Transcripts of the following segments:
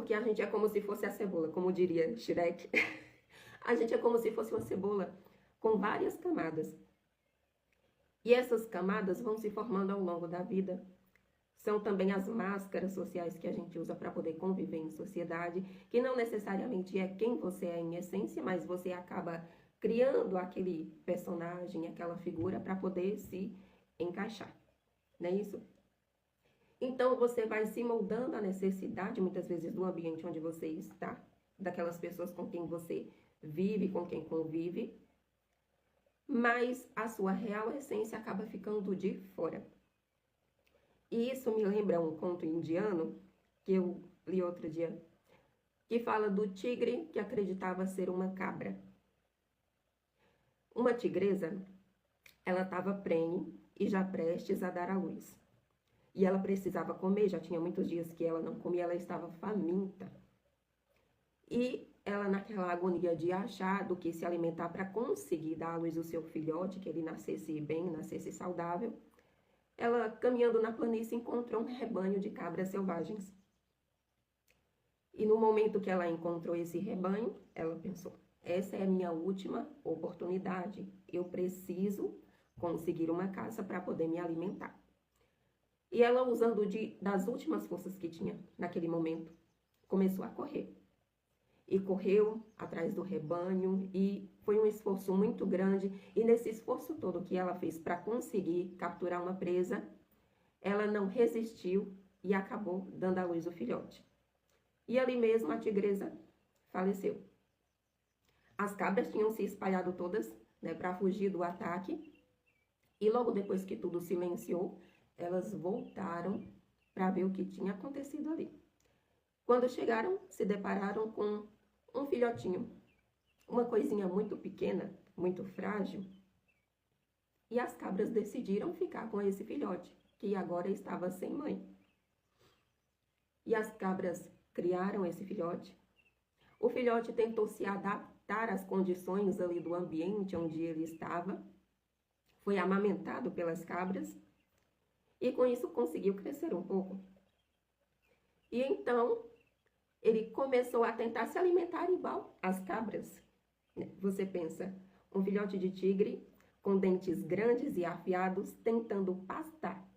porque a gente é como se fosse a cebola, como diria Shrek. A gente é como se fosse uma cebola com várias camadas. E essas camadas vão se formando ao longo da vida. São também as máscaras sociais que a gente usa para poder conviver em sociedade, que não necessariamente é quem você é em essência, mas você acaba criando aquele personagem, aquela figura para poder se encaixar. Não é isso? Então você vai se moldando à necessidade, muitas vezes, do ambiente onde você está, daquelas pessoas com quem você vive, com quem convive, mas a sua real essência acaba ficando de fora. E isso me lembra um conto indiano que eu li outro dia, que fala do tigre que acreditava ser uma cabra. Uma tigresa, ela estava prenhe e já prestes a dar à luz. E ela precisava comer, já tinha muitos dias que ela não comia, ela estava faminta. E ela, naquela agonia de achar do que se alimentar para conseguir dar à luz o seu filhote, que ele nascesse bem, nascesse saudável, ela, caminhando na planície, encontrou um rebanho de cabras selvagens. E no momento que ela encontrou esse rebanho, ela pensou, essa é a minha última oportunidade, eu preciso conseguir uma caça para poder me alimentar. E ela, usando das últimas forças que tinha naquele momento, começou a correr. E correu atrás do rebanho e foi um esforço muito grande. E nesse esforço todo que ela fez para conseguir capturar uma presa, ela não resistiu e acabou dando à luz o filhote. E ali mesmo a tigresa faleceu. As cabras tinham se espalhado todas, né, para fugir do ataque. E logo depois que tudo silenciou, elas voltaram para ver o que tinha acontecido ali. Quando chegaram, se depararam com um filhotinho, uma coisinha muito pequena, muito frágil. E as cabras decidiram ficar com esse filhote, que agora estava sem mãe. E as cabras criaram esse filhote. O filhote tentou se adaptar às condições ali do ambiente onde ele estava, foi amamentado pelas cabras, e com isso conseguiu crescer um pouco. E então ele começou a tentar se alimentar igual às cabras. Você pensa, um filhote de tigre com dentes grandes e afiados tentando pastar,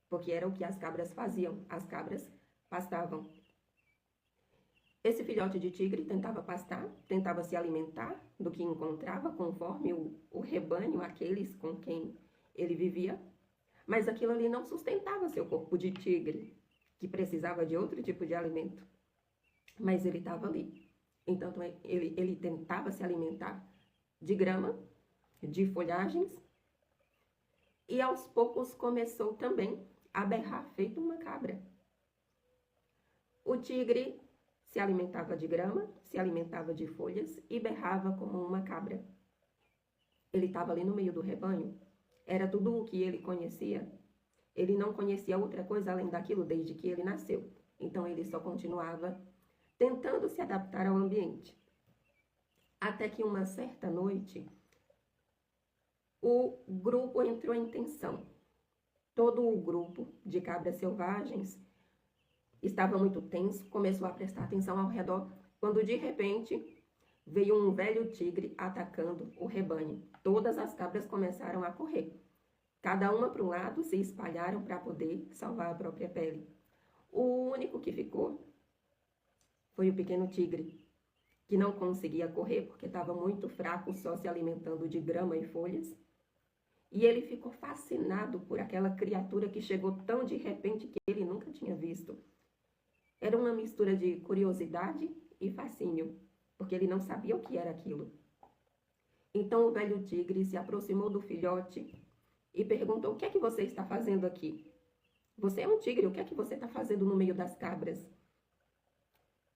porque era o que as cabras faziam, as cabras pastavam. Esse filhote de tigre tentava pastar, tentava se alimentar do que encontrava conforme o rebanho, aqueles com quem ele vivia, mas aquilo ali não sustentava seu corpo de tigre, que precisava de outro tipo de alimento. Mas ele estava ali. Então ele tentava se alimentar de grama, de folhagens, e aos poucos começou também a berrar feito uma cabra. O tigre se alimentava de grama, se alimentava de folhas e berrava como uma cabra. Ele estava ali no meio do rebanho. Era tudo o que ele conhecia. Ele não conhecia outra coisa além daquilo desde que ele nasceu. Então ele só continuava tentando se adaptar ao ambiente. Até que uma certa noite, o grupo entrou em tensão. Todo o grupo de cabras selvagens estava muito tenso, começou a prestar atenção ao redor, quando de repente veio um velho tigre atacando o rebanho. Todas as cabras começaram a correr. Cada uma para um lado, se espalharam para poder salvar a própria pele. O único que ficou foi o pequeno tigre, que não conseguia correr porque estava muito fraco, só se alimentando de grama e folhas. E ele ficou fascinado por aquela criatura que chegou tão de repente que ele nunca tinha visto. Era uma mistura de curiosidade e fascínio, porque ele não sabia o que era aquilo. Então o velho tigre se aproximou do filhote e perguntou: o que é que você está fazendo aqui? Você é um tigre, o que é que você está fazendo no meio das cabras?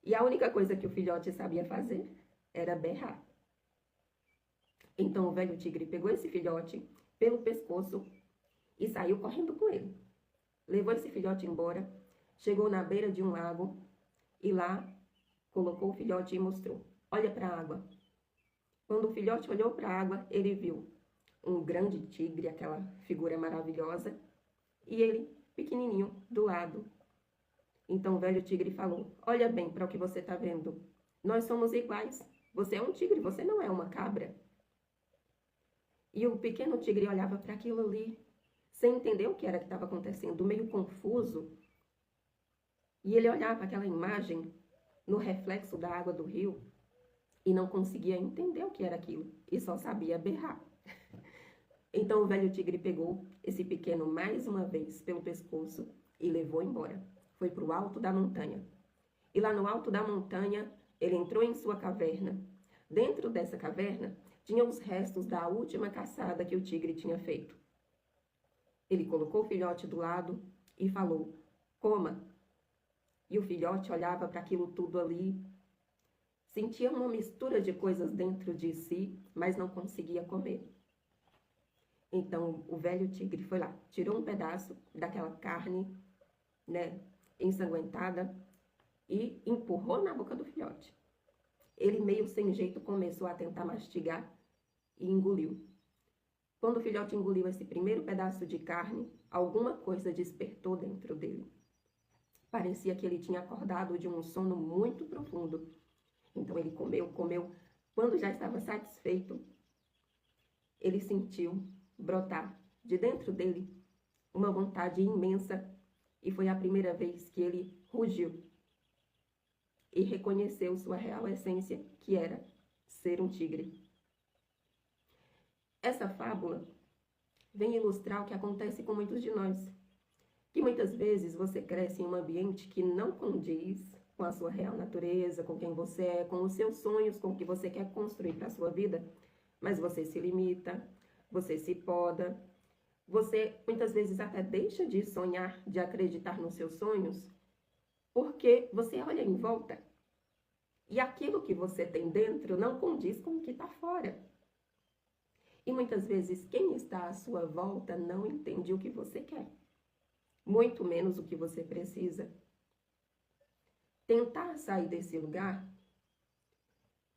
E a única coisa que o filhote sabia fazer era berrar. Então o velho tigre pegou esse filhote pelo pescoço e saiu correndo com ele. Levou esse filhote embora, chegou na beira de um lago e lá colocou o filhote e mostrou: olha para a água. Quando o filhote olhou para a água, ele viu um grande tigre, aquela figura maravilhosa, e ele, pequenininho, do lado. Então o velho tigre falou: olha bem para o que você está vendo. Nós somos iguais. Você é um tigre, você não é uma cabra. E o pequeno tigre olhava para aquilo ali, sem entender o que era que estava acontecendo, meio confuso. E ele olhava aquela imagem no reflexo da água do rio e não conseguia entender o que era aquilo, e só sabia berrar. Então o velho tigre pegou esse pequeno mais uma vez pelo pescoço e levou embora. Foi para o alto da montanha. E lá no alto da montanha, ele entrou em sua caverna. Dentro dessa caverna, tinha os restos da última caçada que o tigre tinha feito. Ele colocou o filhote do lado e falou: coma. E o filhote olhava para aquilo tudo ali, sentia uma mistura de coisas dentro de si, mas não conseguia comer. Então o velho tigre foi lá, tirou um pedaço daquela carne, né, ensanguentada e empurrou na boca do filhote. Ele, meio sem jeito, começou a tentar mastigar e engoliu. Quando o filhote engoliu esse primeiro pedaço de carne, alguma coisa despertou dentro dele. Parecia que ele tinha acordado de um sono muito profundo. Então ele comeu. Quando já estava satisfeito, ele sentiu brotar de dentro dele uma vontade imensa, e foi a primeira vez que ele rugiu e reconheceu sua real essência, que era ser um tigre. Essa fábula vem ilustrar o que acontece com muitos de nós, que muitas vezes você cresce em um ambiente que não condiz com a sua real natureza, com quem você é, com os seus sonhos, com o que você quer construir para a sua vida, mas você se limita, você se poda, você muitas vezes até deixa de sonhar, de acreditar nos seus sonhos, porque você olha em volta e aquilo que você tem dentro não condiz com o que está fora. E muitas vezes quem está à sua volta não entende o que você quer, muito menos o que você precisa. Tentar sair desse lugar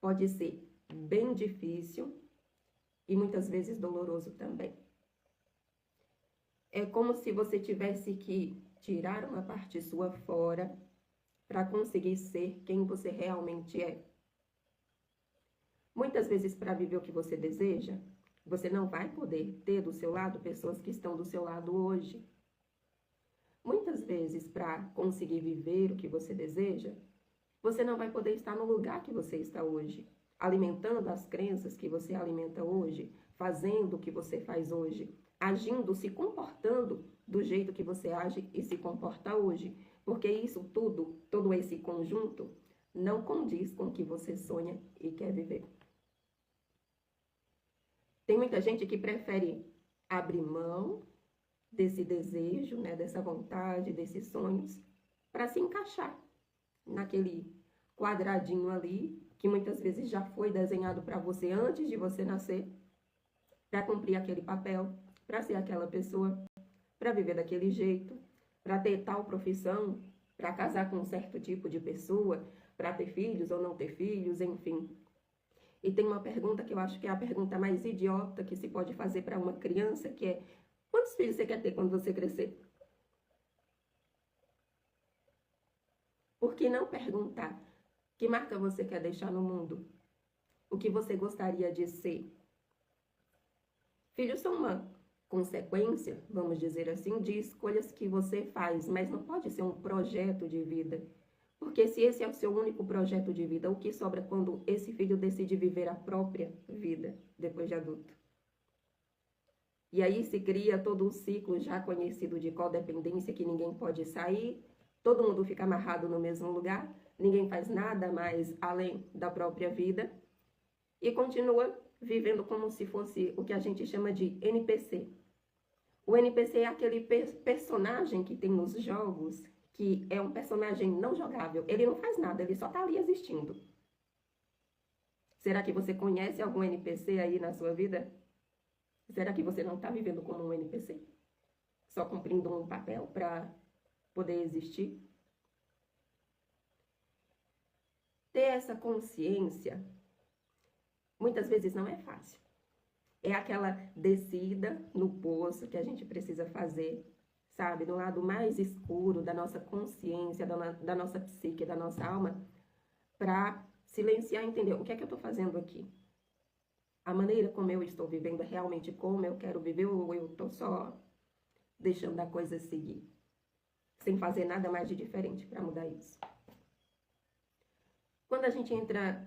pode ser bem difícil e muitas vezes doloroso também. É como se você tivesse que tirar uma parte sua fora para conseguir ser quem você realmente é. Muitas vezes, para viver o que você deseja, você não vai poder ter do seu lado pessoas que estão do seu lado hoje. Muitas vezes, para conseguir viver o que você deseja, você não vai poder estar no lugar que você está hoje, alimentando as crenças que você alimenta hoje, fazendo o que você faz hoje, agindo, se comportando do jeito que você age e se comporta hoje. Porque isso tudo, todo esse conjunto, não condiz com o que você sonha e quer viver. Tem muita gente que prefere abrir mão desse desejo, né, dessa vontade, desses sonhos, para se encaixar naquele quadradinho ali, que muitas vezes já foi desenhado para você antes de você nascer, para cumprir aquele papel, para ser aquela pessoa, para viver daquele jeito, para ter tal profissão, para casar com um certo tipo de pessoa, para ter filhos ou não ter filhos, enfim. E tem uma pergunta que eu acho que é a pergunta mais idiota que se pode fazer para uma criança, que é: quantos filhos você quer ter quando você crescer? Por que não perguntar que marca você quer deixar no mundo? O que você gostaria de ser? Filhos são uma consequência, vamos dizer assim, de escolhas que você faz, mas não pode ser um projeto de vida. Porque se esse é o seu único projeto de vida, o que sobra quando esse filho decide viver a própria vida depois de adulto? E aí se cria todo um ciclo já conhecido de codependência, que ninguém pode sair, todo mundo fica amarrado no mesmo lugar, ninguém faz nada mais além da própria vida e continua vivendo como se fosse o que a gente chama de NPC. O NPC é aquele personagem que tem nos jogos, que é um personagem não jogável. Ele não faz nada, ele só está ali existindo. Será que você conhece algum NPC aí na sua vida? Será que você não está vivendo como um NPC? Só cumprindo um papel para poder existir? Ter essa consciência, muitas vezes não é fácil. É aquela descida no poço que a gente precisa fazer sabe, no lado mais escuro da nossa consciência, da nossa psique, da nossa alma, para silenciar e entender o que é que eu estou fazendo aqui. A maneira como eu estou vivendo é realmente como eu quero viver ou eu estou só deixando a coisa seguir, sem fazer nada mais de diferente para mudar isso. Quando a gente entra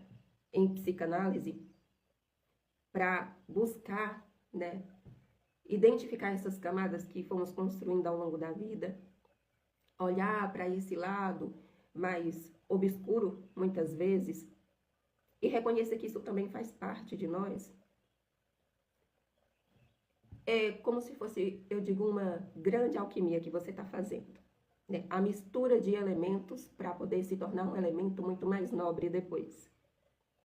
em psicanálise para buscar, né, identificar essas camadas que fomos construindo ao longo da vida, olhar para esse lado mais obscuro, muitas vezes, e reconhecer que isso também faz parte de nós, é como se fosse, eu digo, uma grande alquimia que você está fazendo, né? A mistura de elementos para poder se tornar um elemento muito mais nobre depois.